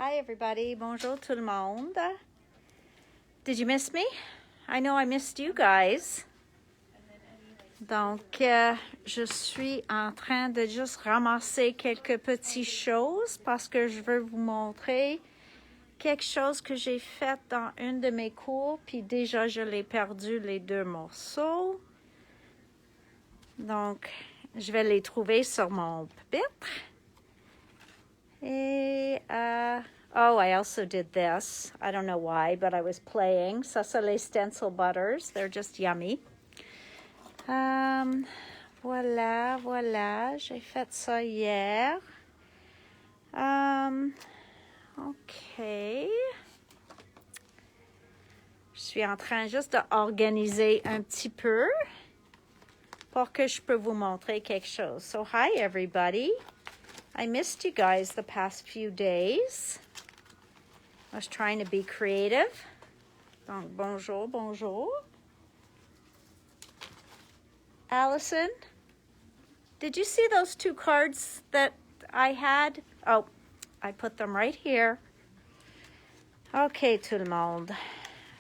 Hi everybody, bonjour tout le monde. Did you miss me? I know I missed you guys. Donc, je suis en train de juste ramasser quelques petites choses parce que je veux vous montrer quelque chose que j'ai fait dans une de mes cours, puis déjà je l'ai perdu les deux morceaux. Donc, je vais les trouver sur mon pupitre. Et, oh, I also did this. I don't know why, but I was playing. Ça, c'est les stencil butters. They're just yummy. Voilà. J'ai fait ça hier. OK. Je suis en train juste d'organiser un petit peu pour que je peux vous montrer quelque chose. So, hi, everybody. I missed you guys the past few days. I was trying to be creative. Donc, bonjour. Allison, did you see those two cards that I had? Oh, I put them right here. OK, tout le monde.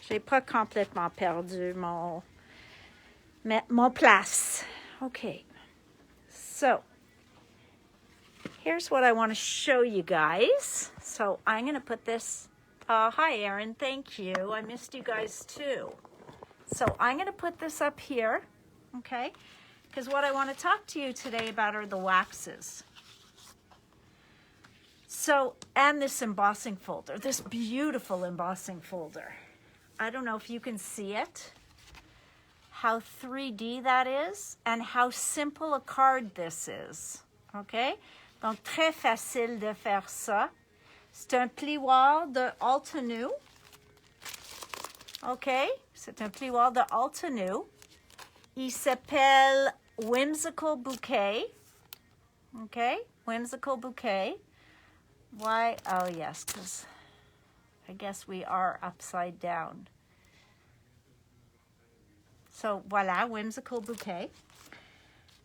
J'ai pas complètement perdu mon place. OK. So, here's what I want to show you guys. So I'm going to put this, hi Erin, thank you. I missed you guys too. So I'm going to put this up here, okay? Because what I want to talk to you today about are the waxes. So, and this embossing folder, this beautiful embossing folder. I don't know if you can see it, how 3D that is, and how simple a card this is, okay? Donc, très facile de faire ça. C'est un plioir de Altenew. OK? C'est un plioir de Altenew. Il s'appelle Whimsical Bouquet. OK? Whimsical Bouquet. Why? Oh, yes, because I guess we are upside down. So, voilà, Whimsical Bouquet.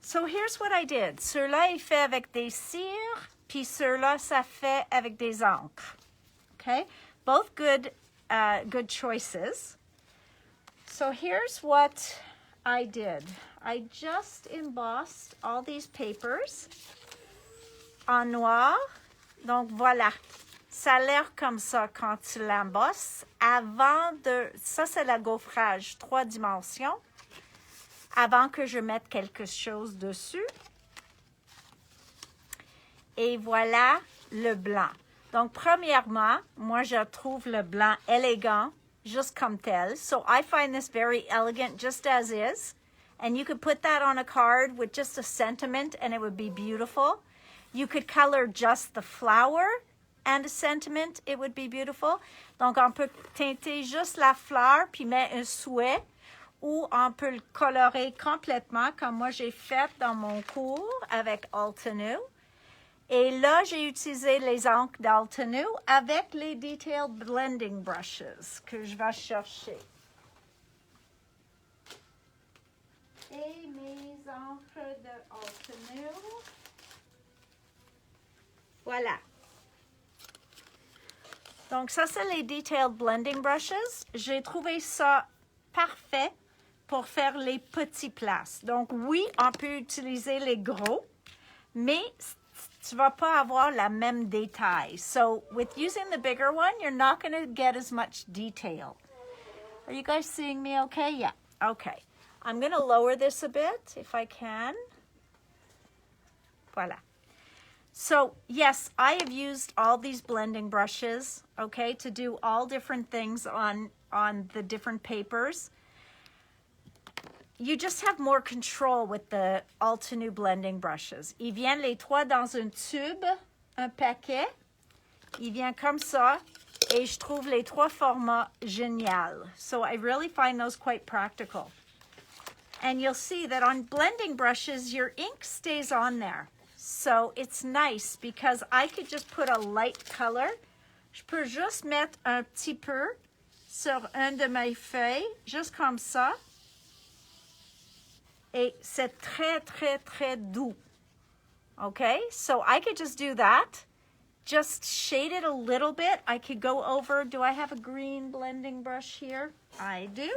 So here's what I did. Ceux-là, il fait avec des cires, puis ceux-là, ça fait avec des encres. Okay? Both good choices. So here's what I did. I just embossed all these papers en noir. Donc voilà. Ça a l'air comme ça quand tu l'embosses. Ça c'est la gaufrage 3 dimensions. Avant que je mette quelque chose dessus. Et voilà le blanc. Donc, premièrement, moi, je trouve le blanc élégant, juste comme tel. So, I find this very elegant, just as is. And you could put that on a card with just a sentiment, and it would be beautiful. You could color just the flower and a sentiment. It would be beautiful. Donc, on peut teinter juste la fleur, puis mettre un souhait. Ou on peut le colorer complètement, comme moi j'ai fait dans mon cours avec Altenew. Et là, j'ai utilisé les encres d'Altenew avec les Detailed Blending Brushes que je vais chercher. Et mes encres d'Altenew. Voilà. Donc, ça, c'est les Detailed Blending Brushes. J'ai trouvé ça parfait pour faire les petits places. Donc, oui, on peut utiliser les gros, mais tu ne vas pas avoir la même détail. So, with using the bigger one, you're not going to get as much detail. Are you guys seeing me okay? Yeah. Okay. I'm going to lower this a bit, if I can. Voilà. So, yes, I have used all these blending brushes, okay, to do all different things on the different papers. You just have more control with the Altenew blending brushes. Ils viennent les trois dans un tube, un paquet. Il vient comme ça. Et je trouve les trois formats génial. So I really find those quite practical. And you'll see that on blending brushes, your ink stays on there. So it's nice because I could just put a light color. Je peux juste mettre un petit peu sur une de mes feuilles, juste comme ça. Et c'est très, très, très doux. Okay? So I could just do that just shade it a little bit. I could go over, do I have a green blending brush here? I do.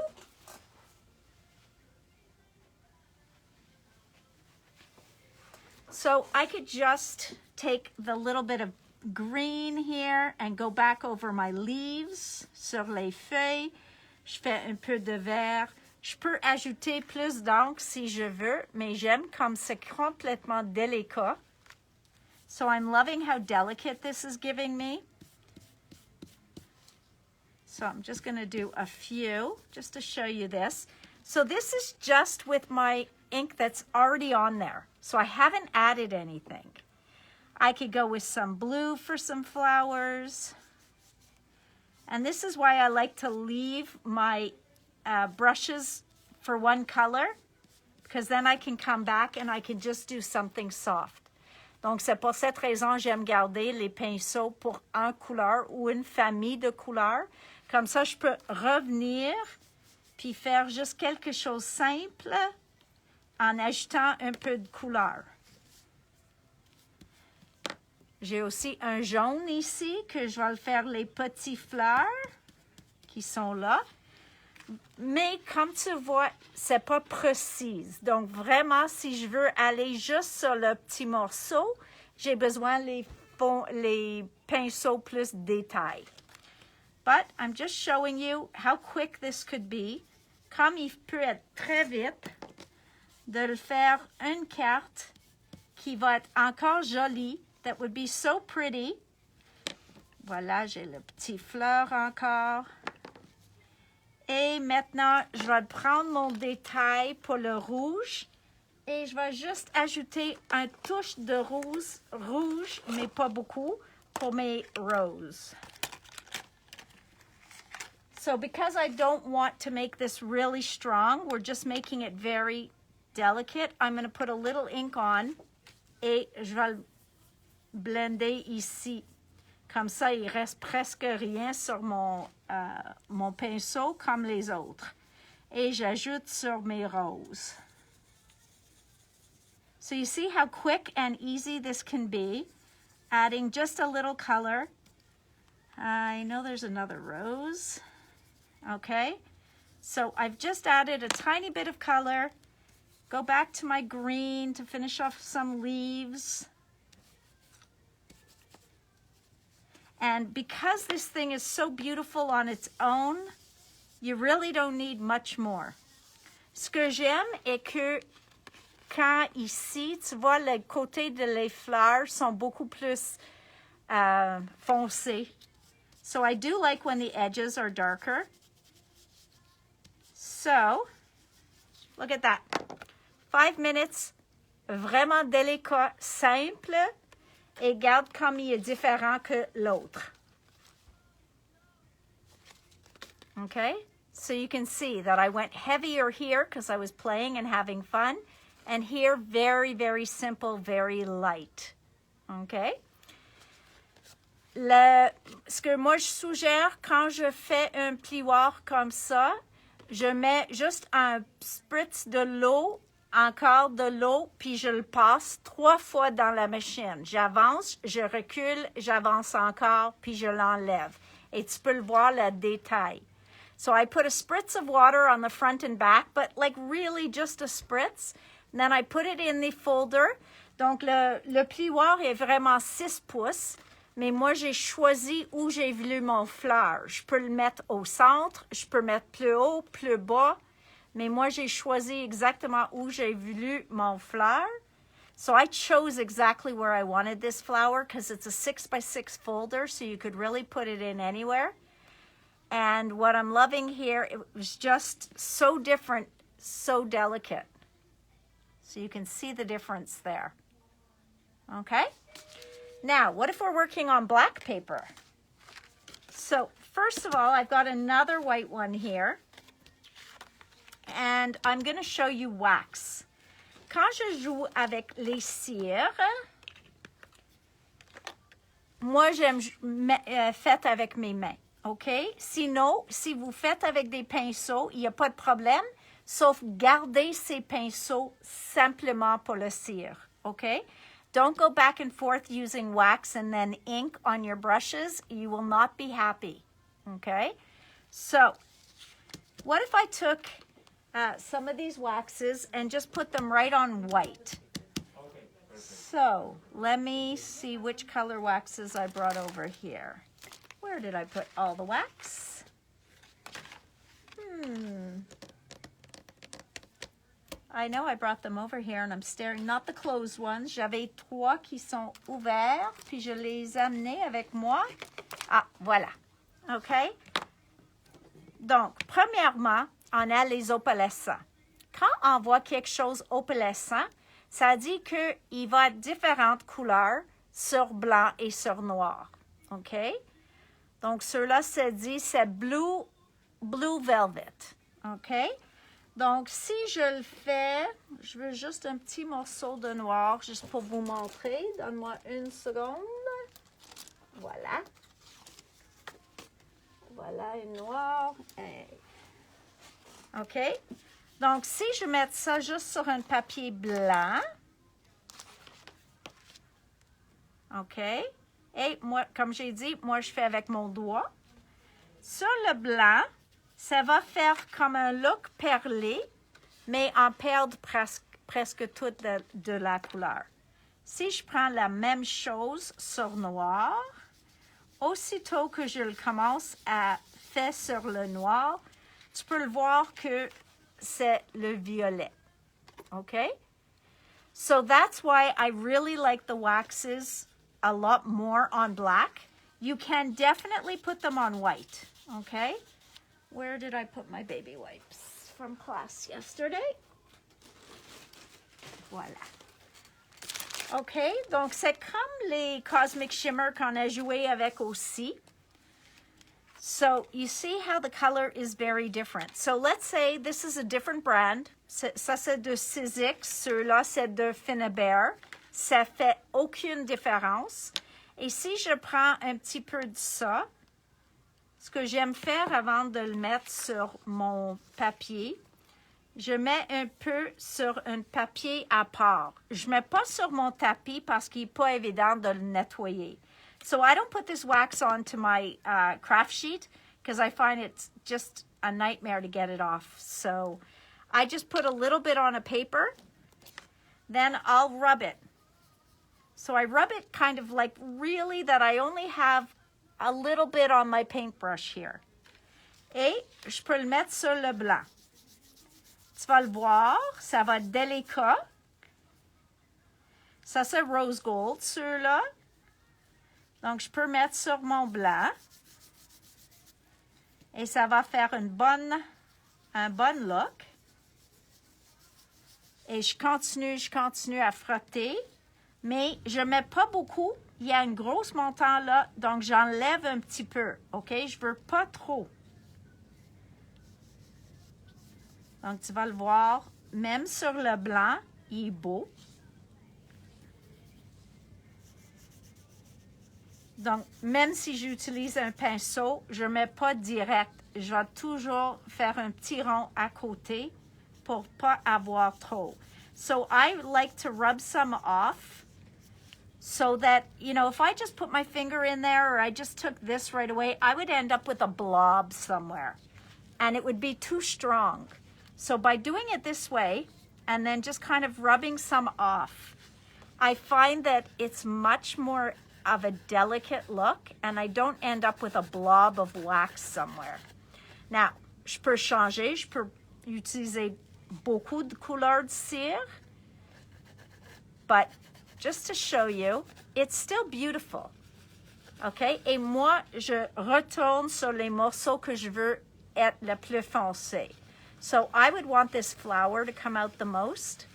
So I could just take the little bit of green here and go back over my leaves, sur les feuilles. Je fais un peu de vert. Je peux ajouter plus d'encre si je veux, mais j'aime comme c'est complètement délicat. So I'm loving how delicate this is giving me. So I'm just going to do a few just to show you this. So this is just with my ink that's already on there. So I haven't added anything. I could go with some blue for some flowers. And this is why I like to leave my brushes for one color, because then I can come back and I can just do something soft. Donc, c'est pour cette raison j'aime garder les pinceaux pour une couleur ou une famille de couleurs. Comme ça, je peux revenir puis faire juste quelque chose de simple en ajoutant un peu de couleur. J'ai aussi un jaune ici que je vais le faire les petites fleurs qui sont là. Mais comme tu vois, c'est pas précis. Donc vraiment, si je veux aller juste sur le petit morceau, j'ai besoin les pinceaux plus détails. But I'm just showing you how quick this could be. Comme il peut être très vite, de le faire une carte qui va être encore jolie. That would be so pretty. Voilà, j'ai le petit fleur encore. Et maintenant, je vais prendre mon détail pour le rouge et je vais juste ajouter une touche de rouge, mais pas beaucoup, pour mes roses. So because I don't want to make this really strong, we're just making it very delicate, I'm going to put a little ink on et je vais le blender ici. Comme ça, il reste presque rien sur mon pinceau comme les autres. Et j'ajoute sur mes roses. So you see how quick and easy this can be, adding just a little color. I know there's another rose. Okay, so I've just added a tiny bit of color. Go back to my green to finish off some leaves. And because this thing is so beautiful on its own, you really don't need much more. Ce que j'aime est que quand ici, tu vois, le côté de les fleurs sont beaucoup plus foncés. So I do like when the edges are darker. So, look at that. 5 minutes, vraiment délicat, simple. Et regarde comme il est différent que l'autre. Okay, so you can see that I went heavier here because I was playing and having fun. And here, very, very simple, very light. Okay. Ce que moi je suggère quand je fais un plioir comme ça, je mets juste un spritz de l'eau, encore de l'eau, puis je le passe 3 fois dans la machine. J'avance, je recule, j'avance encore, puis je l'enlève. Et tu peux le voir, le détail. So I put a spritz of water on the front and back, but like really just a spritz. And then I put it in the folder. Donc le plioir est vraiment 6 pouces. Mais moi, j'ai choisi où j'ai voulu mon fleur. Je peux le mettre au centre, je peux mettre plus haut, plus bas. Mais moi, j'ai choisi exactement où j'ai voulu mon fleur. So I chose exactly where I wanted this flower because it's a 6x6 folder, so you could really put it in anywhere. And what I'm loving here, it was just so different, so delicate. So you can see the difference there. Okay? Now, what if we're working on black paper? So, first of all, I've got another white one here. And I'm going to show you wax. Quand je joue avec les cires, moi, j'aime fait avec mes mains. OK? Sinon, si vous faites avec des pinceaux, il n'y a pas de problème, sauf garder ces pinceaux simplement pour le cire. OK? Don't go back and forth using wax and then ink on your brushes. You will not be happy, okay? So what if I took some of these waxes and just put them right on white? So let me see which color waxes I brought over here. Where did I put all the wax? I know I brought them over here and I'm staring, not the closed ones. J'avais 3 qui sont ouverts, puis je les ai amenés avec moi. Ah, voilà. OK? Donc, premièrement, on a les opalescents. Quand on voit quelque chose opalescent, ça dit qu'il va être différentes couleurs sur blanc et sur noir. OK? Donc, ceux-là, ça dit, c'est blue velvet. OK? Donc, si je le fais, je veux juste un petit morceau de noir, juste pour vous montrer. Donne-moi une seconde. Voilà. Voilà, une noire. OK? Donc, si je mets ça juste sur un papier blanc, OK? Et moi, comme j'ai dit, moi, je fais avec mon doigt. Sur le blanc, ça va faire comme un look perlé, mais en perdre presque toute de la couleur. Si je prends la même chose sur noir, aussitôt que je le commence à faire sur le noir, tu peux le voir que c'est le violet. Okay? So that's why I really like the waxes a lot more on black. You can definitely put them on white. Okay? Where did I put my baby wipes from class yesterday? Voilà. OK, donc c'est comme les Cosmic Shimmer qu'on a joué avec aussi. So you see how the color is very different. So let's say this is a different brand. Ça c'est de Sizzix, ceux-là c'est de Finnabair. Ça fait aucune différence. Et si je prends un petit peu de ça, ce que j'aime faire avant de le mettre sur mon papier, je mets un peu sur un papier à part. Je ne mets pas sur mon tapis parce qu'il n'est pas évident de le nettoyer. So I don't put this wax onto my craft sheet because I find it's just a nightmare to get it off. So I just put a little bit on a paper, then I'll rub it. So I rub it kind of like really that I only have a little bit on my paintbrush here. Et je peux le mettre sur le blanc. Tu vas le voir, ça va être délicat. Ça, c'est rose gold, ceux-là. Donc, je peux mettre sur mon blanc. Et ça va faire un bon look. Et je continue à frotter. Mais je ne mets pas beaucoup. Il y a une grosse montant là, donc j'enlève un petit peu. OK? Je ne veux pas trop. Donc, tu vas le voir, même sur le blanc, il est beau. Donc, même si j'utilise un pinceau, je ne mets pas direct. Je vais toujours faire un petit rond à côté pour ne pas avoir trop. So, I like to rub some off so that, you know, if I just put my finger in there or I just took this right away, I would end up with a blob somewhere. And it would be too strong. So by doing it this way, and then just kind of rubbing some off, I find that it's much more of a delicate look, and I don't end up with a blob of wax somewhere. Now, je peux changer, je peux utiliser beaucoup de couleurs de cire, but just to show you, it's still beautiful. OK? Et moi, je retourne sur les morceaux que je veux être le plus foncé. So I would want this flower to come out the most.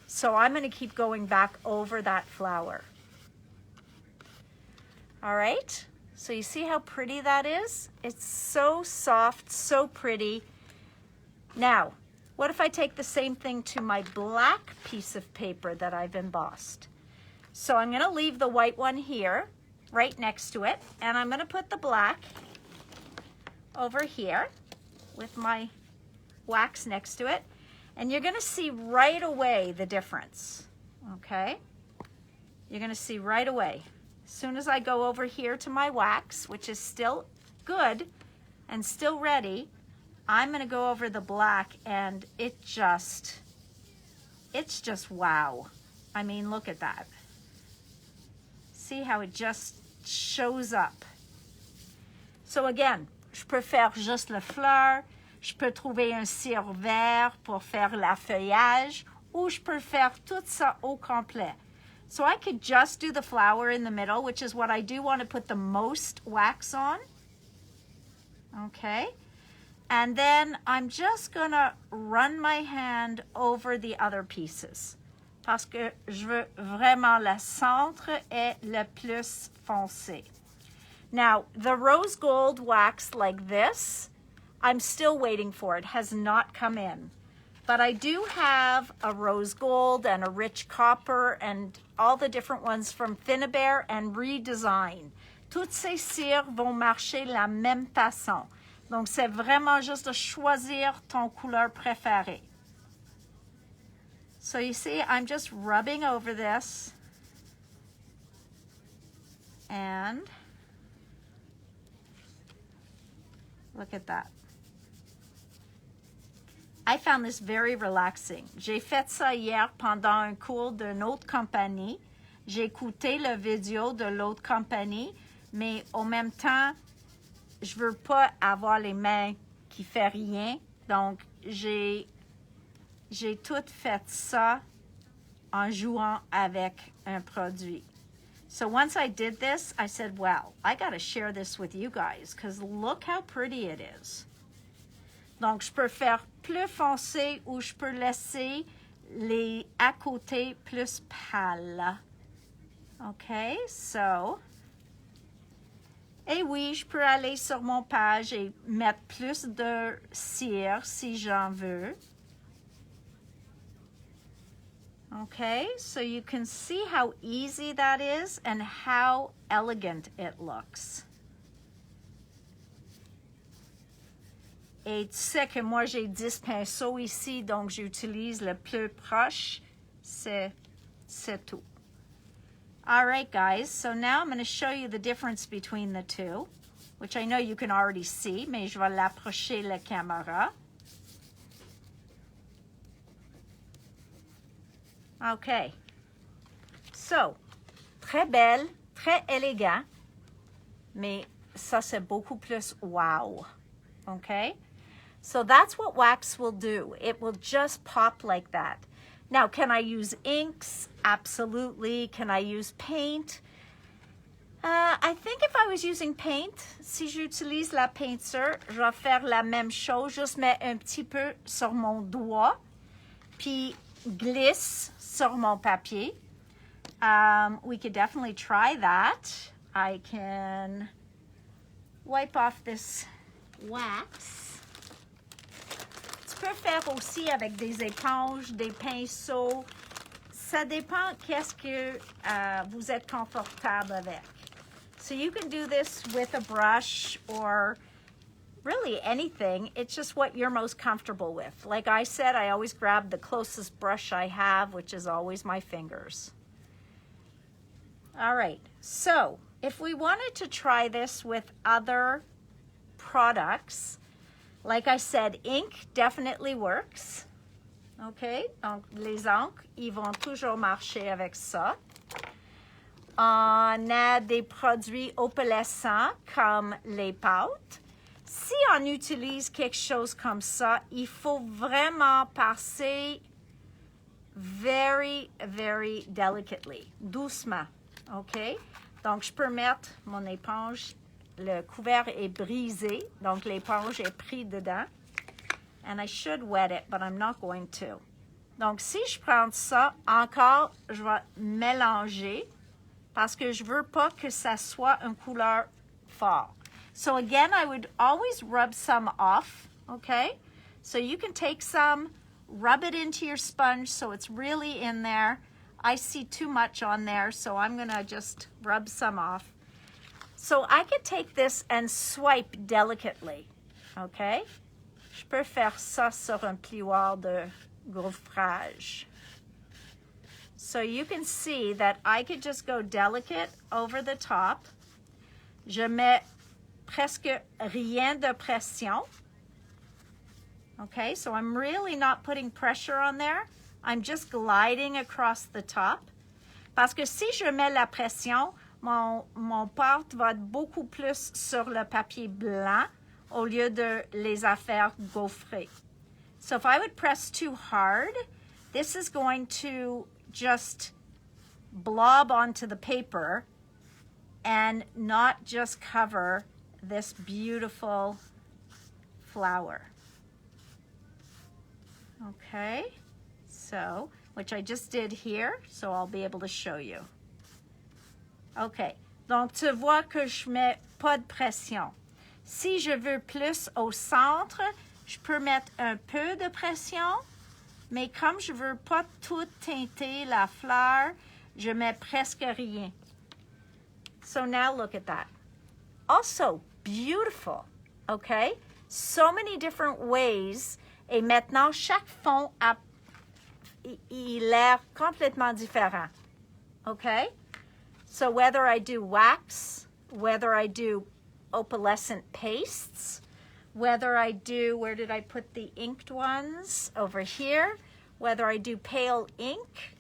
So I'm going to keep going back over that flower. All right. So you see how pretty that is? It's so soft, so pretty. Now, what if I take the same thing to my black piece of paper that I've embossed? So I'm going to leave the white one here, right next to it. And I'm going to put the black over here with my wax next to it. And you're going to see right away the difference. Okay? you're going to see right away. As soon as I go over here to my wax, which is still good and still ready, I'm going to go over the black, and it's just wow. I mean, look at that. See how it just shows up. So again, je peux faire juste le fleur, je peux trouver un cire vert pour faire la feuillage, ou je peux faire tout ça au complet. So I could just do the flower in the middle, which is what I do want to put the most wax on. Okay. And then I'm just going to run my hand over the other pieces. Parce que je veux vraiment le centre et le plus foncé. Now, the rose gold wax like this, I'm still waiting for. It has not come in. But I do have a rose gold and a rich copper and all the different ones from Thinabert and Redesign. Toutes ces cires vont marcher la même façon. Donc, c'est vraiment juste de choisir ton couleur préférée. So you see, I'm just rubbing over this. And look at that. I found this very relaxing. J'ai fait ça hier pendant un cours d'une autre compagnie. J'ai écouté le vidéo de l'autre compagnie, mais en même temps, je veux pas avoir les mains qui font rien. Donc, j'ai tout fait ça en jouant avec un produit. So once I did this, I said, well, I got to share this with you guys because look how pretty it is. Donc, je peux faire plus foncé ou je peux laisser les à côté plus pâles. OK, so. Et oui, je peux aller sur mon page et mettre plus de cire si j'en veux. Okay, so you can see how easy that is and how elegant it looks. Et tu sais que moi, j'ai 10 pinceaux ici, donc j'utilise le plus proche. C'est tout. All right, guys, so now I'm going to show you the difference between the two, which I know you can already see, mais je vais l'approcher la caméra. Okay, so, très belle, très élégant, mais ça, c'est beaucoup plus wow, okay? So that's what wax will do. It will just pop like that. Now, can I use inks? Absolutely. Can I use paint? I think if I was using paint, si j'utilise la peinture, je vais faire la même chose, juste mettre un petit peu sur mon doigt, puis glisse sur mon papier. We could definitely try that. I can wipe off this wax. Tu peux faire aussi avec des éponges, des pinceaux. Ça dépend qu'est-ce que vous êtes confortable avec. So you can do this with a brush or really anything. It's just what you're most comfortable with. Like I said, I always grab the closest brush I have, which is always my fingers. All right, so if we wanted to try this with other products, like I said, ink definitely works. OK, donc les encres, ils vont toujours marcher avec ça. On a des produits opalescents comme les pâtes. Si on utilise quelque chose comme ça, il faut vraiment passer very, very delicately, doucement. OK? Donc, je peux mettre mon éponge. Le couvert est brisé, donc l'éponge est prise dedans. And I should wet it, but I'm not going to. Donc, si je prends ça, encore, je vais mélanger parce que je veux pas que ça soit une couleur forte. So again, I would always rub some off, okay? So you can take some, rub it into your sponge so it's really in there. I see too much on there, so I'm gonna just rub some off. So I could take this and swipe delicately, okay? Je peux faire ça sur un plioir de gaufrage. So you can see that I could just go delicate over the top. Je mets presque rien de pression. Okay, so I'm really not putting pressure on there. I'm just gliding across the top. Parce que si je mets la pression, mon pâte va être beaucoup plus sur le papier blanc au lieu de les affaires gaufrées. So if I would press too hard, this is going to just blob onto the paper and not just cover this beautiful flower. Okay, so, which I just did here, so I'll be able to show you. OK, donc tu vois que je mets pas de pression. Si je veux plus au centre, je peux mettre un peu de pression, mais comme je veux pas tout teinter la fleur, je mets presque rien. So now look at that. Also beautiful, okay? So many different ways. Et maintenant, chaque fond a l'air complètement différent, okay? So whether I do wax, whether I do opalescent pastes, whether I do, where did I put the inked ones? Over here. Whether I do pale ink,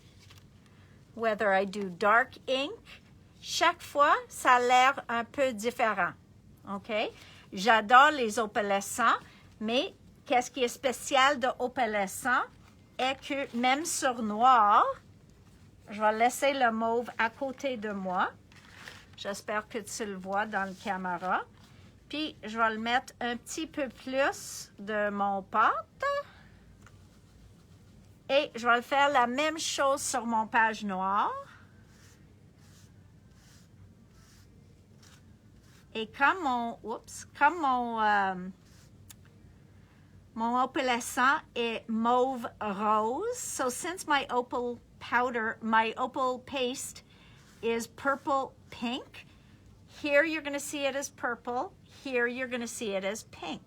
whether I do dark ink, chaque fois, ça a l'air un peu différent, OK? J'adore les opalescents, mais qu'est-ce qui est spécial de opalescent est que même sur noir, je vais laisser le mauve à côté de moi. J'espère que tu le vois dans le caméra. Puis, je vais le mettre un petit peu plus de mon pâte. Et je vais faire la même chose sur mon page noire. Et comme mon opalescent est mauve rose, so since my opal powder, my opal paste is purple pink, here you're going to see it as purple, here you're going to see it as pink.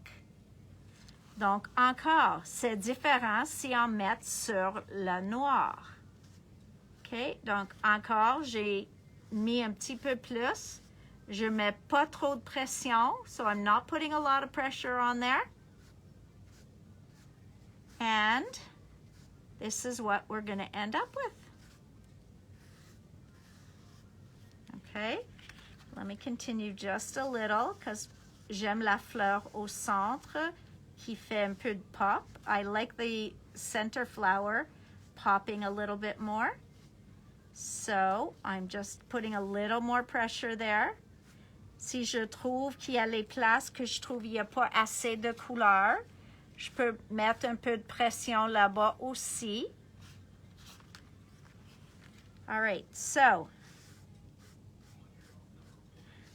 Donc, encore, c'est différent si on met sur le noir. OK? Donc, encore, j'ai mis un petit peu plus. Je ne mets pas trop de pression, so I'm not putting a lot of pressure on there. And this is what we're going to end up with. Okay? Let me continue just a little, because j'aime la fleur au centre qui fait un peu de pop. I like the center flower popping a little bit more. So I'm just putting a little more pressure there. Si je trouve qu'il y a les places que je trouve il n'y a pas assez de couleur, je peux mettre un peu de pression là-bas aussi. All right, so.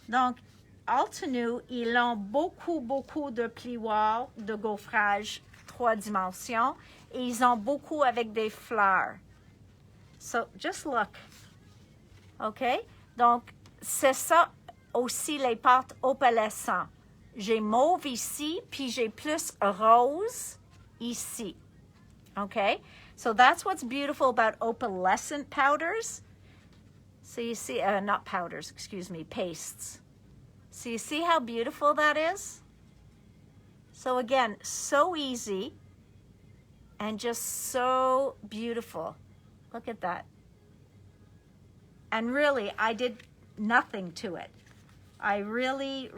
Donc, Alteneau, ils ont beaucoup de plioirs de gaufrage 3 dimensions et ils ont beaucoup avec des fleurs. So, just look. OK? Donc, c'est ça aussi les pâtes opalescentes. J'ai mauve ici, puis j'ai plus rose ici. Okay? So that's what's beautiful about opalescent powders. So you see, not powders, excuse me, pastes. So you see how beautiful that is? So again, so easy and just so beautiful. Look at that. And really, I did nothing to it. I really,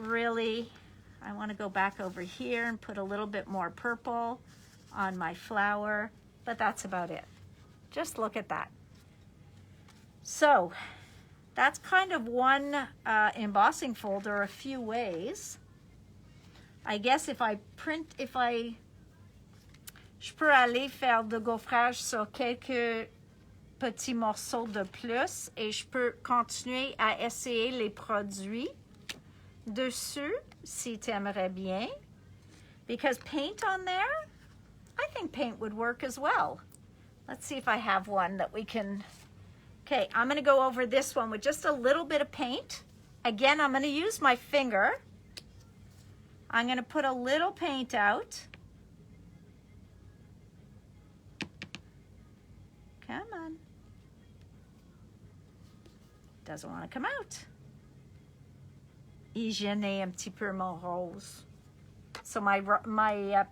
I want to go back over here and put a little bit more purple on my flower, but that's about it. Just look at that. So that's kind of one embossing folder a few ways. I guess if I print, je peux aller faire de gaufrage sur quelques petits morceaux de plus et je peux continuer à essayer les produits dessus si tu aimerais bien. Because paint on there, I think paint would work as well. Let's see if I have one that we can. Okay, I'm going to go over this one with just a little bit of paint. Again, I'm going to use my finger. I'm going to put a little paint out. Come on. Doesn't want to come out. Hygiéner un petit peu mon rose. So my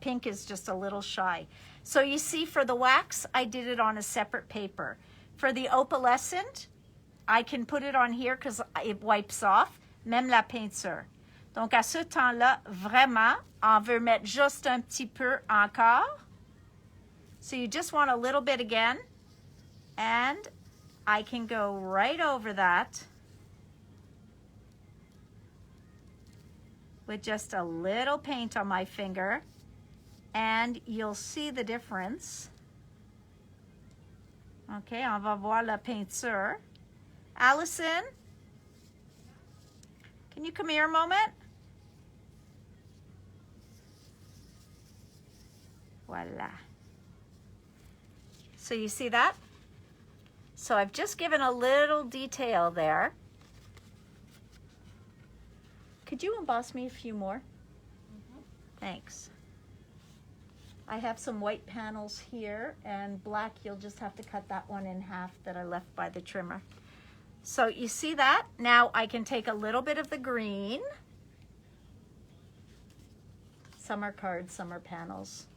pink is just a little shy. So you see, for the wax, I did it on a separate paper. For the opalescent, I can put it on here because it wipes off, même la peinture. Donc, à ce temps-là, vraiment, on veut mettre juste un petit peu encore. So you just want a little bit again. And I can go right over that with just a little paint on my finger. And you'll see the difference. Okay, on va voir la peinture. Allison, can you come here a moment? Voila. So you see that? So I've just given a little detail there. Could you emboss me a few more? Mm-hmm. Thanks. I have some white panels here, and black, you'll just have to cut that one in half that I left by the trimmer. So you see that? Now I can take a little bit of the green. Some are cards, some are panels.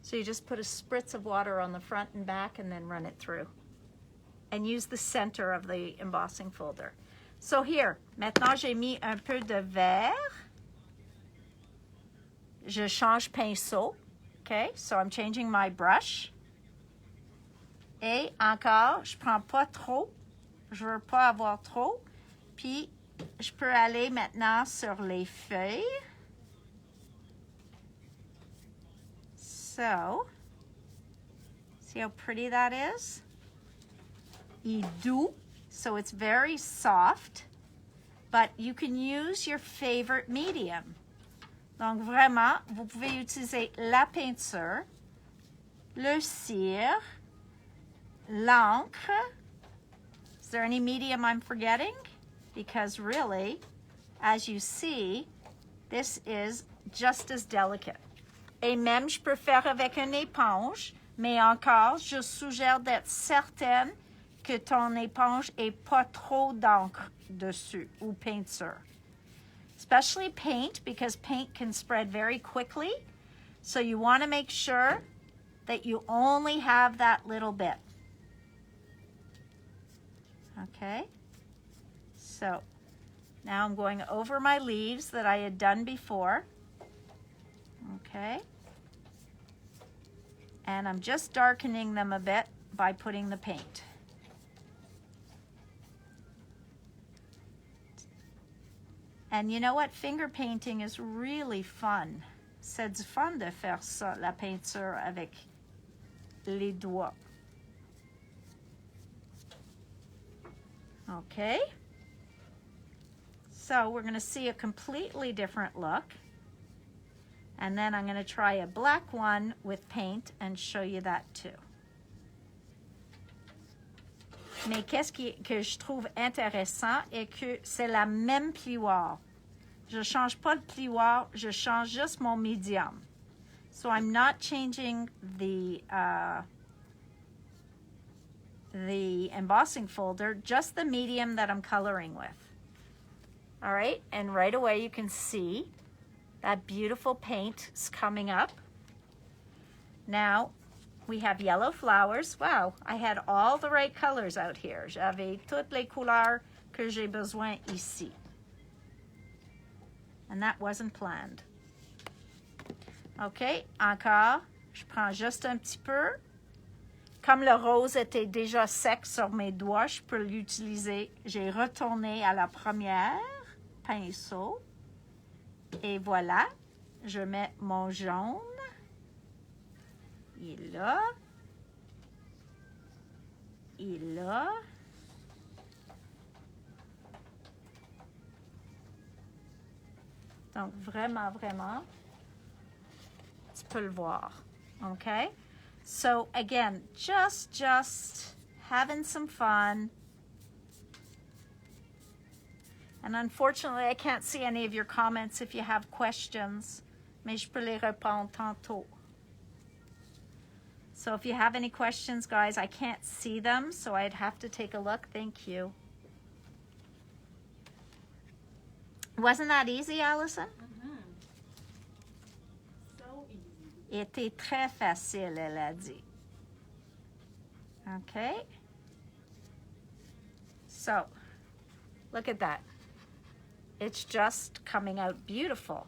So you just put a spritz of water on the front and back and then run it through. And use the center of the embossing folder. So here, maintenant j'ai mis un peu de vert. Je change pinceau. Okay, so I'm changing my brush. Et encore, je prends pas trop. Je veux pas avoir trop. Puis, je peux aller maintenant sur les feuilles. So, see how pretty that is? Et doux. So it's very soft, but you can use your favorite medium. Donc vraiment, vous pouvez utiliser la peinture, le cire, l'encre. Is there any medium I'm forgetting? Because really, as you see, this is just as delicate. Et même, je peux faire avec une éponge, mais encore, je suggère d'être certaine que ton éponge ait pas trop d'encre dessus ou peinture. Especially paint, because paint can spread very quickly. So you want to make sure that you only have that little bit. Okay. So now I'm going over my leaves that I had done before. Okay. And I'm just darkening them a bit by putting the paint. And you know what? Finger painting is really fun. C'est du fun de faire ça, la peinture avec les doigts. Okay. So we're going to see a completely different look. And then I'm going to try a black one with paint and show you that too. Mais qu'est-ce que je trouve intéressant est que c'est la même plioire. Je ne change pas le plioir, je change juste mon medium. So I'm not changing the embossing folder, just the medium that I'm coloring with. All right, and right away you can see that beautiful paint is coming up. Now, we have yellow flowers. Wow, I had all the right colors out here. J'avais toutes les couleurs que j'ai besoin ici. And that wasn't planned. OK, encore, je prends juste un petit peu. Comme le rose était déjà sec sur mes doigts, je peux l'utiliser. J'ai retourné à la première pinceau. Et voilà, je mets mon jaune. Et là, et là. Donc, vraiment, vraiment, tu peux le voir, okay? So, again, just having some fun. And unfortunately, I can't see any of your comments if you have questions, mais je peux les répondre tantôt. So if you have any questions, guys, I can't see them, so I'd have to take a look. Thank you. Wasn't that easy, Allison? So easy. Était très facile, elle a dit. Okay. So, look at that. It's just coming out beautiful.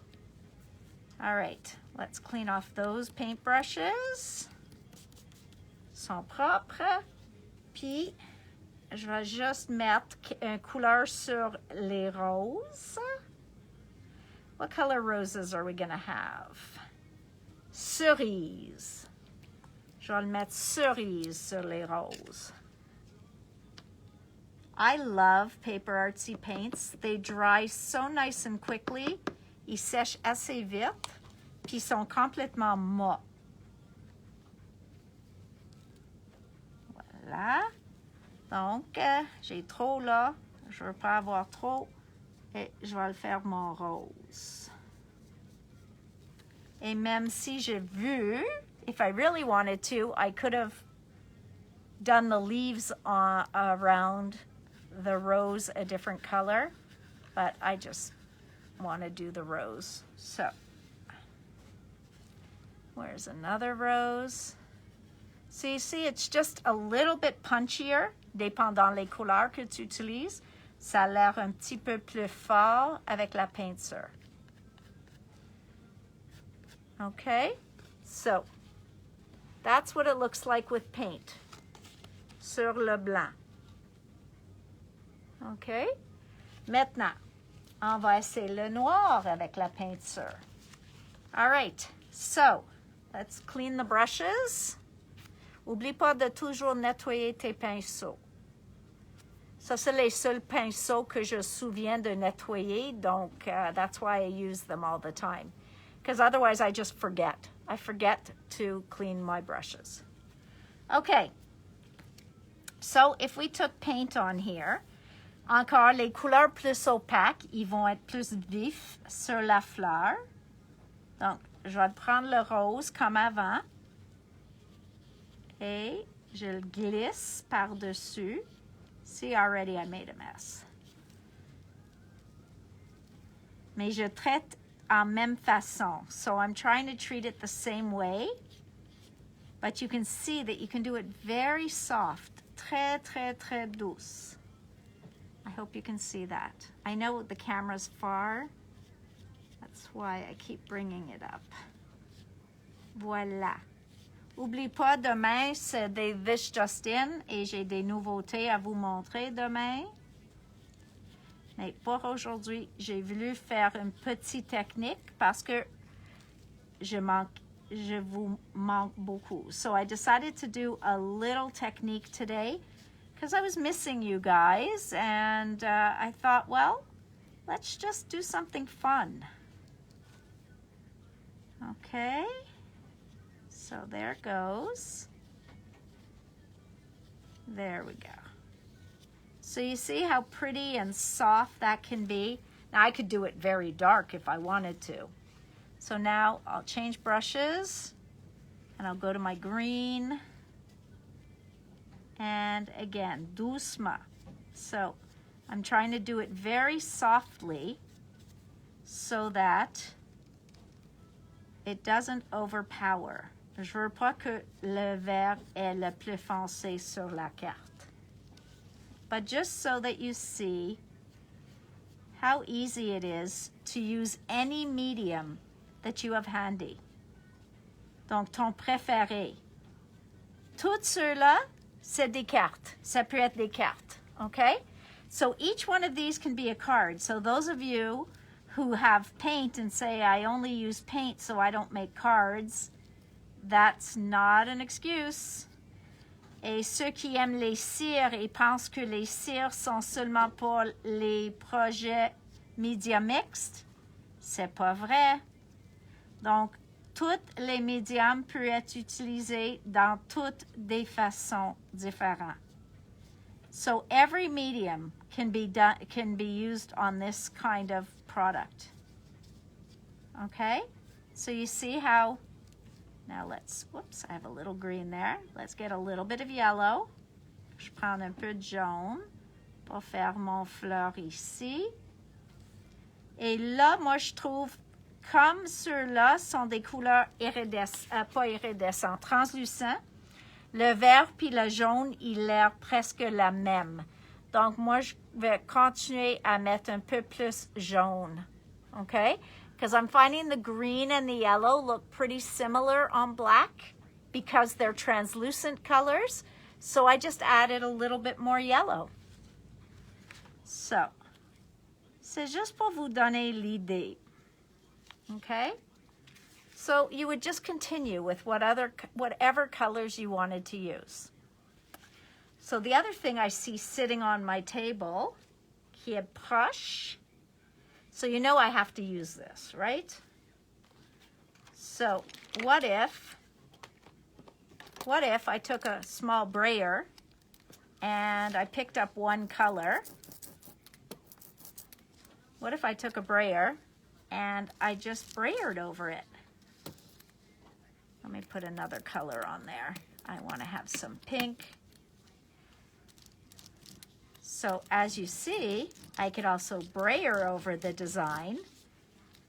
All right, let's clean off those paintbrushes. Sont propres. Puis, je vais juste mettre une couleur sur les roses. What color roses are we going to have? Cerise. Je vais le mettre cerise sur les roses. I love paper artsy paints. They dry so nice and quickly. Ils sèchent assez vite, puis ils sont complètement mats. Voilà. Donc, j'ai trop là. Je ne veux pas avoir trop. Et je vais le faire mon rose. Et même si j'ai vu, if I really wanted to, I could have done the leaves around the rose a different color, but I just want to do the rose. So, where's another rose? So you see, it's just a little bit punchier, dépendant les couleurs que tu utilises. Ça a l'air un petit peu plus fort avec la peinture. Okay, so that's what it looks like with paint sur le blanc. Okay, maintenant, on va essayer le noir avec la peinture. All right, so let's clean the brushes. Oublie pas de toujours nettoyer tes pinceaux. Ça, c'est les seuls pinceaux que je me souviens de nettoyer, donc that's why I use them all the time. Because otherwise I just forget. I forget to clean my brushes. Okay, so if we took paint on here, encore les couleurs plus opaques, ils vont être plus vifs sur la fleur. Donc, je vais prendre le rose comme avant et je le glisse par-dessus. See, already I made a mess. Mais je traite en même façon. So I'm trying to treat it the same way. But you can see that you can do it very soft. Très, très, très douce. I hope you can see that. I know the camera's far. That's why I keep bringing it up. Voilà. Oublie pas, demain, c'est des This Just In et j'ai des nouveautés à vous montrer demain. Mais pour aujourd'hui, j'ai voulu faire une petite technique parce que je vous manque beaucoup. So I decided to do a little technique today because I was missing you guys and I thought, well, let's just do something fun. Okay. So there it goes. There we go. So you see how pretty and soft that can be? Now I could do it very dark if I wanted to. So now I'll change brushes and I'll go to my green. And again, doucement. So I'm trying to do it very softly so that it doesn't overpower. Je veux pas que le vert est le plus foncé sur la carte. But just so that you see how easy it is to use any medium that you have handy. Donc, ton préféré. Tout ceux-là, c'est des cartes. Ça peut être des cartes, okay? So each one of these can be a card. So those of you who have paint and say, I only use paint so I don't make cards, that's not an excuse. Et ceux qui aiment les cires et pensent que les cires sont seulement pour les projets médias mixtes, c'est pas vrai. Donc, tous les médiums peuvent être utilisés dans toutes des façons différentes. So every medium can be used on this kind of product. Okay? So you see how Now let's, whoops, I have a little green there. Let's get a little bit of yellow. Je prends un peu de jaune pour faire mon fleur ici. Et là, moi, je trouve, comme ceux-là sont des couleurs pas iridescentes, translucents, le vert puis le jaune, il a l'air presque la même. Donc, moi, je vais continuer à mettre un peu plus jaune. Okay? Because I'm finding the green and the yellow look pretty similar on black because they're translucent colors. So I just added a little bit more yellow. So, c'est juste pour vous donner l'idée. Okay? So you would just continue with whatever colors you wanted to use. So the other thing I see sitting on my table, qui est proche. So you know I have to use this, right? So what if I took a small brayer and I picked up one color? What if I took a brayer and I just brayered over it? Let me put another color on there. I want to have some pink. So as you see, I could also brayer over the design,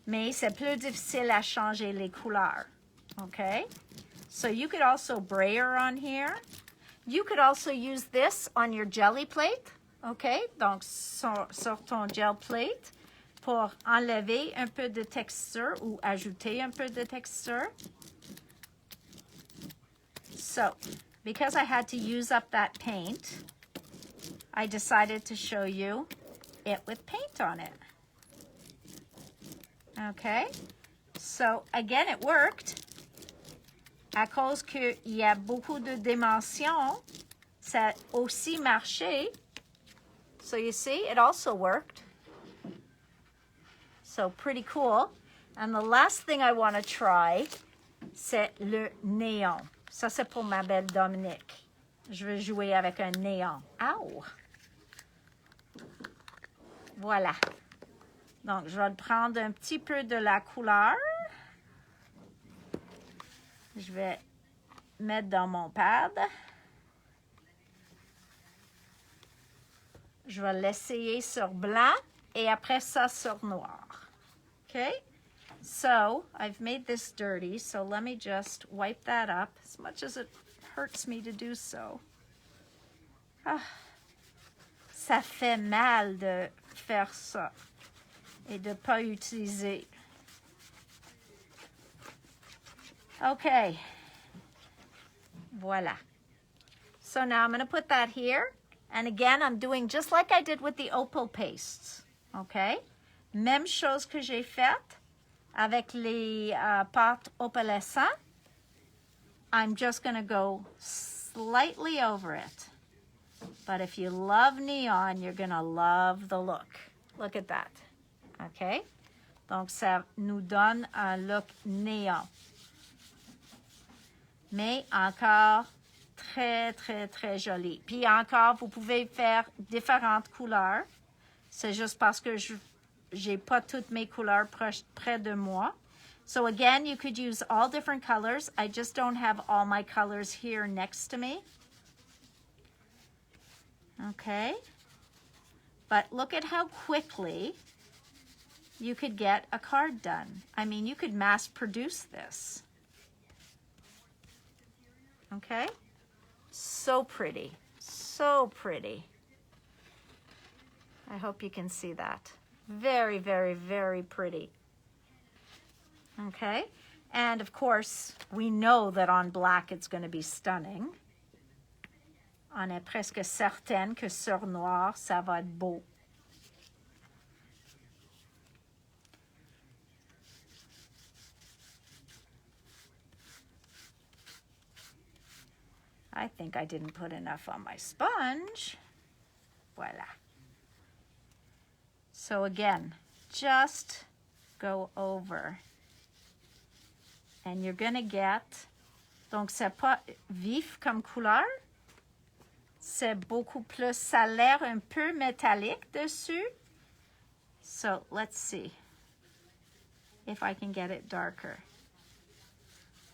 mais c'est plus difficile à changer les couleurs, okay? So you could also brayer on here. You could also use this on your jelly plate, okay? Donc sur ton gel plate pour enlever un peu de texture ou ajouter un peu de texture. So, because I had to use up that paint, I decided to show you it with paint on it. Okay, so again, it worked. À cause qu'il y a beaucoup de dimensions, ça aussi marché. So you see, it also worked. So pretty cool. And the last thing I want to try, c'est le néon. Ça, c'est pour ma belle Dominique. Je vais jouer avec un néon. Ow! Voilà. Donc, je vais prendre un petit peu de la couleur. Je vais mettre dans mon pad. Je vais l'essayer sur blanc et après ça sur noir. Okay? So, I've made this dirty, so let me just wipe that up as much as it hurts me to do so. Ah, ça fait mal de faire ça et de ne pas utiliser. Okay. Voila. So now I'm going to put that here. And again, I'm doing just like I did with the opal pastes. Okay? Même chose que j'ai faite avec les pâtes opalescentes. I'm just going to go slightly over it. But if you love neon, you're going to love the look. Look at that. Okay? Donc, ça nous donne un look néon. Mais encore très, très, très joli. Puis encore, vous pouvez faire différentes couleurs. C'est juste parce que je n'ai pas toutes mes couleurs près de moi. So again, you could use all different colors. I just don't have all my colors here next to me. Okay. But look at how quickly you could get a card done. I mean, you could mass produce this. Okay? So pretty. So pretty. I hope you can see that. Very, very, very pretty. Okay? And of course, we know that on black it's going to be stunning. On est presque certaine que sur noir, ça va être beau. I think I didn't put enough on my sponge. Voila. So again, just go over. And you're going to get, donc c'est pas vif comme couleur, c'est beaucoup plus, ça a l'air un peu métallique dessus. So let's see if I can get it darker.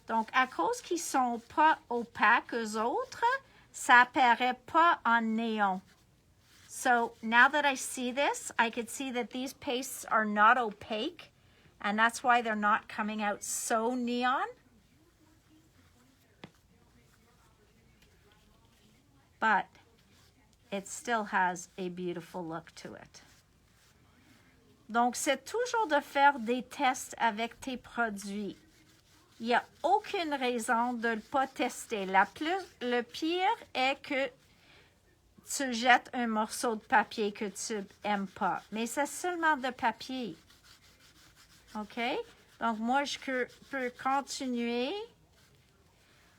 Donc, à cause qu'ils sont pas opaques, eux autres, ça apparaît pas en néon. So, now that I see this, I could see that these pastes are not opaque, and that's why they're not coming out so neon. But it still has a beautiful look to it. Donc, c'est toujours de faire des tests avec tes produits. Il n'y a aucune raison de ne pas tester. Le pire est que tu jettes un morceau de papier que tu n'aimes pas. Mais c'est seulement de papier. OK? Donc, moi, je peux continuer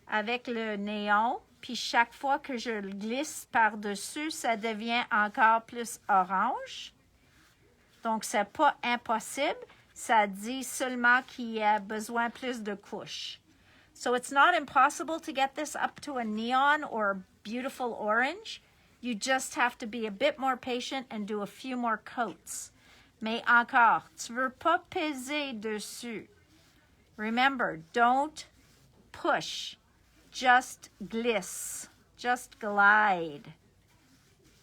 avec le néon. Puis, chaque fois que je le glisse par-dessus, ça devient encore plus orange. Donc, c'est pas impossible. Ça dit seulement qu'il y a besoin plus de couches. So, it's not impossible to get this up to a neon or beautiful orange. You just have to be a bit more patient and do a few more coats. Mais encore, tu veux pas peser dessus. Remember, don't push. Just glisse. Just glide.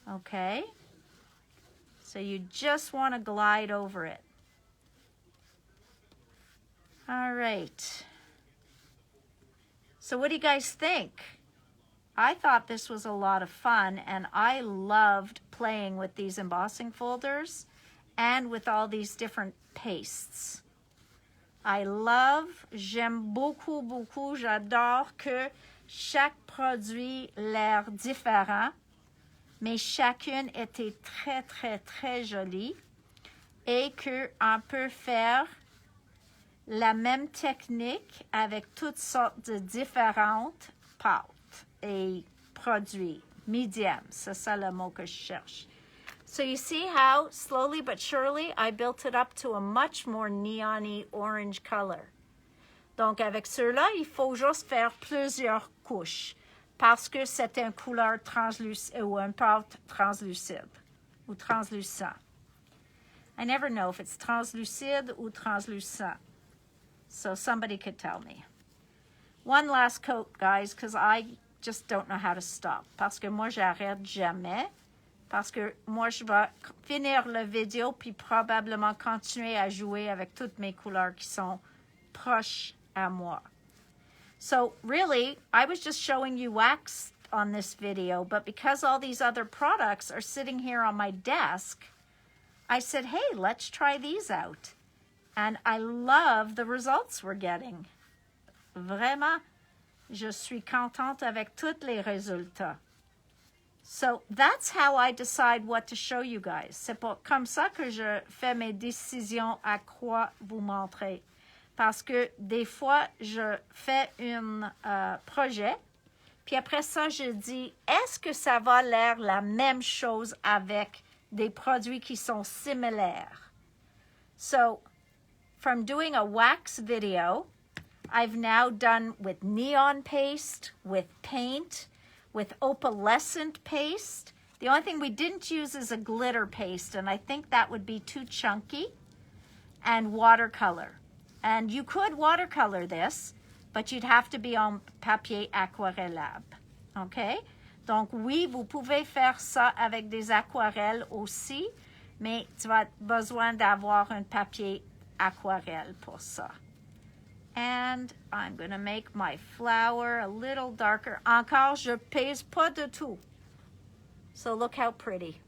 Okay? So you just want to glide over it. All right. So what do you guys think? I thought this was a lot of fun, and I loved playing with these embossing folders and with all these different pastes. J'aime beaucoup, beaucoup, j'adore que chaque produit l'air différent, mais chacune était très, très, très jolie et qu'on peut faire la même technique avec toutes sortes de différentes pâtes et produits. Medium, c'est ça le mot que je cherche. So you see how slowly but surely I built it up to a much more neon-y orange color. Donc avec ceux-là, il faut juste faire plusieurs couches parce que c'est une couleur translucide ou une pâte translucide ou translucent. I never know if it's translucide ou translucent. So somebody could tell me. One last coat, guys, because I just don't know how to stop. Parce que moi, j'arrête jamais. Parce que moi, je vais finir la vidéo puis probablement continuer à jouer avec toutes mes couleurs qui sont proches à moi. So really, I was just showing you wax on this video, but because all these other products are sitting here on my desk, I said, hey, let's try these out. And I love the results we're getting. Vraiment, je suis contente avec tous les résultats. So that's how I decide what to show you guys. C'est comme ça que je fais mes décisions à quoi vous montrer. Parce que des fois, je fais un projet, puis après ça, je dis, est-ce que ça va l'air la même chose avec des produits qui sont similaires? So, from doing a wax video, I've now done with neon paste, with paint, with opalescent paste. The only thing we didn't use is a glitter paste, and I think that would be too chunky, and watercolor. And you could watercolor this, but you'd have to be on papier aquarellable. OK? Donc, oui, vous pouvez faire ça avec des aquarelles aussi, mais tu vas besoin d'avoir un papier aquarelle pour ça. And I'm going to make my flower a little darker. Encore, je pèse pas du tout. So look how pretty.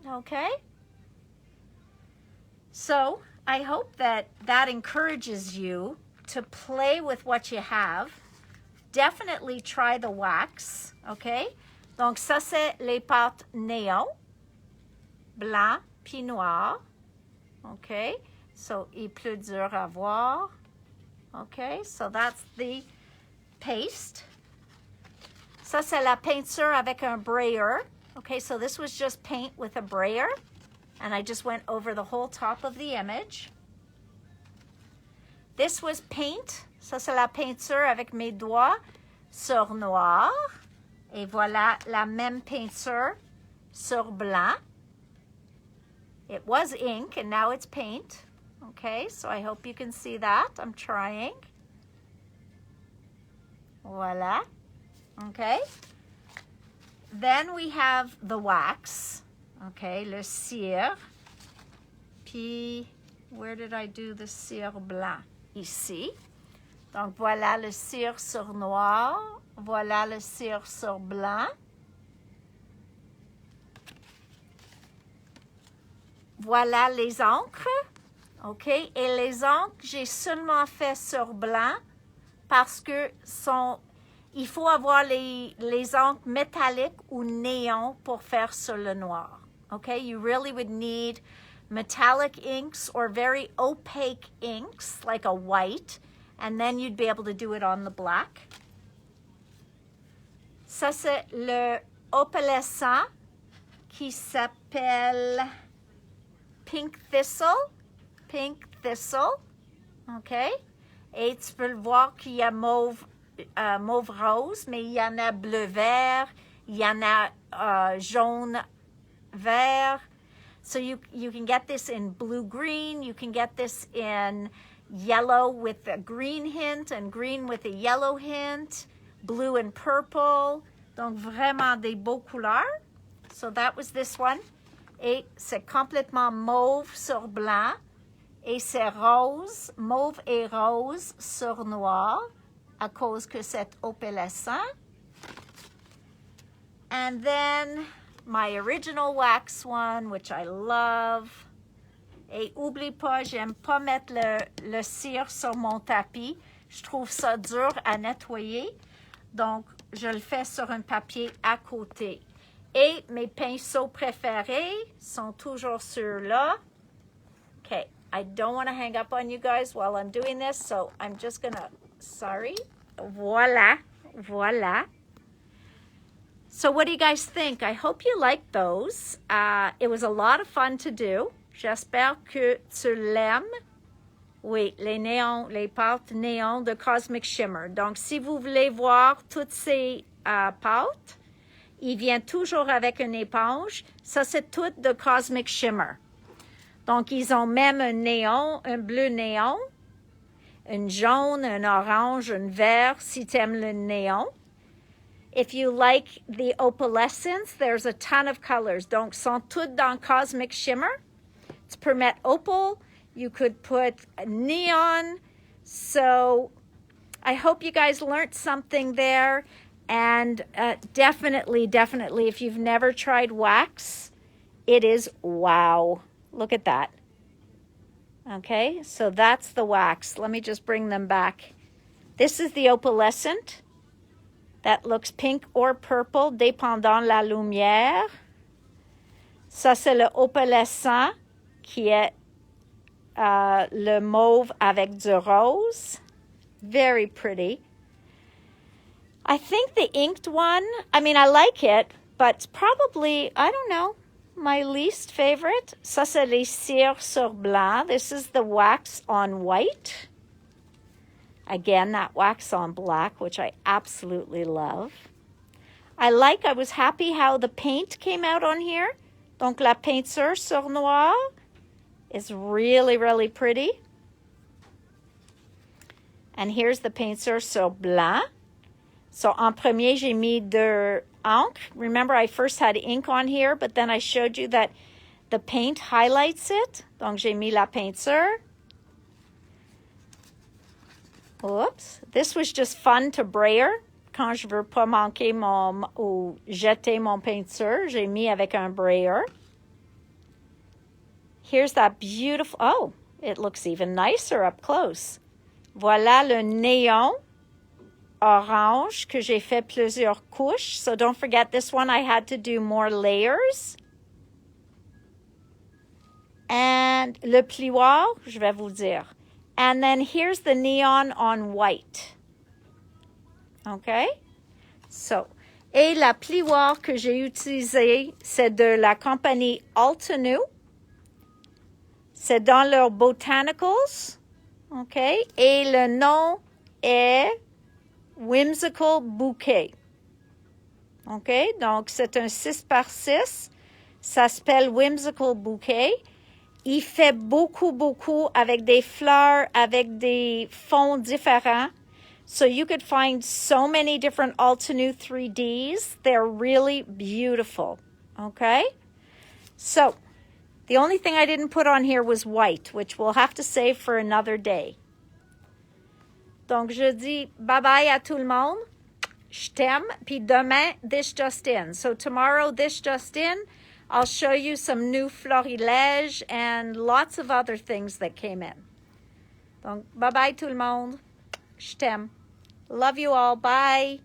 Okay? So I hope that encourages you to play with what you have. Definitely try the wax. Okay? Donc ça, c'est les pâtes néon. Blanc puis noir. Okay? So, il est plus dur à voir. Okay, so that's the paste. Ça, c'est la peinture avec un brayer. Okay, so this was just paint with a brayer. And I just went over the whole top of the image. This was paint. Ça, c'est la peinture avec mes doigts sur noir. Et voilà la même peinture sur blanc. It was ink, and now it's paint. Okay, so I hope you can see that. I'm trying. Voilà. Okay. Then we have the wax. Okay, le cire. Puis, where did I do the cire blanc? Ici. Donc, voilà le cire sur noir. Voilà le cire sur blanc. Voilà les encres. OK? Et les encres, j'ai seulement fait sur blanc parce que il faut avoir les encres métalliques ou néon pour faire sur le noir. OK? You really would need metallic inks or very opaque inks, like a white, and then you'd be able to do it on the black. Ça, c'est le opalescent qui s'appelle Pink Thistle. Pink Thistle. OK? Et tu peux le voir qu'il y a mauve rose, mais il y en a bleu-vert, il y en a jaune-vert. So you can get this in blue-green. You can get this in yellow with a green hint and green with a yellow hint, blue and purple. Donc, vraiment des beaux couleurs. So that was this one. Et c'est complètement mauve sur blanc. Et c'est rose, mauve et rose sur noir à cause que c'est opalescent. And then my original wax one, which I love. Et oublie pas, j'aime pas mettre le cire sur mon tapis. Je trouve ça dur à nettoyer. Donc, je le fais sur un papier à côté. Et mes pinceaux préférés sont toujours ceux-là. Okay, I don't want to hang up on you guys while I'm doing this, so I'm just gonna, sorry. Voilà, voilà. So what do you guys think? I hope you liked those. It was a lot of fun to do. J'espère que tu l'aimes. Oui, les néons, les pâtes néons de Cosmic Shimmer. Donc, si vous voulez voir toutes ces pâtes, ils viennent toujours avec une éponge. Ça, c'est tout de Cosmic Shimmer. Donc, ils ont même un néon, un bleu néon, un jaune, un orange, un vert, si tu aimes le néon. If you like the opalescence, there's a ton of colors. Donc, sont toutes dans Cosmic Shimmer. Tu peux mettre opal. You could put neon. So, I hope you guys learned something there. And definitely, if you've never tried wax, it is wow. Look at that. Okay, so that's the wax. Let me just bring them back. This is the opalescent. That looks pink or purple, dépendant la lumière. Ça, c'est le opalescent, qui est le mauve avec du rose. Very pretty. I think the inked one, I mean, I like it, but it's probably, I don't know, my least favorite. Ça, c'est les cires sur blanc. This is the wax on white. Again, that wax on black, which I absolutely love. I was happy how the paint came out on here. Donc, la peinture sur noir is really, really pretty. And here's the peinture sur blanc. So, en premier, j'ai mis de encre. Remember, I first had ink on here, but then I showed you that the paint highlights it. Donc, j'ai mis la peinture. Oops. This was just fun to brayer. Quand je veux pas manquer ou jeter mon peinture, j'ai mis avec un brayer. Here's that beautiful, oh, it looks even nicer up close. Voilà le néon orange que j'ai fait plusieurs couches. So don't forget this one, I had to do more layers. And le plioir, je vais vous dire. And then here's the neon on white. Okay? So, et la plioir que j'ai utilisée, c'est de la compagnie Altenew. C'est dans leurs botanicals. Okay? Et le nom est Whimsical Bouquet. Okay? Donc, c'est un 6x6. Ça s'appelle Whimsical Bouquet. Il fait beaucoup avec des fleurs, avec des fonds différents. So you could find so many different Altenew 3Ds. They're really beautiful, okay? So the only thing I didn't put on here was white, which we'll have to save for another day. Donc, je dis bye-bye à tout le monde. Je t'aime. Puis demain, this just in. So tomorrow, this just in. I'll show you some new florilège and lots of other things that came in. Donc, bye-bye tout le monde. Je t'aime. Love you all. Bye.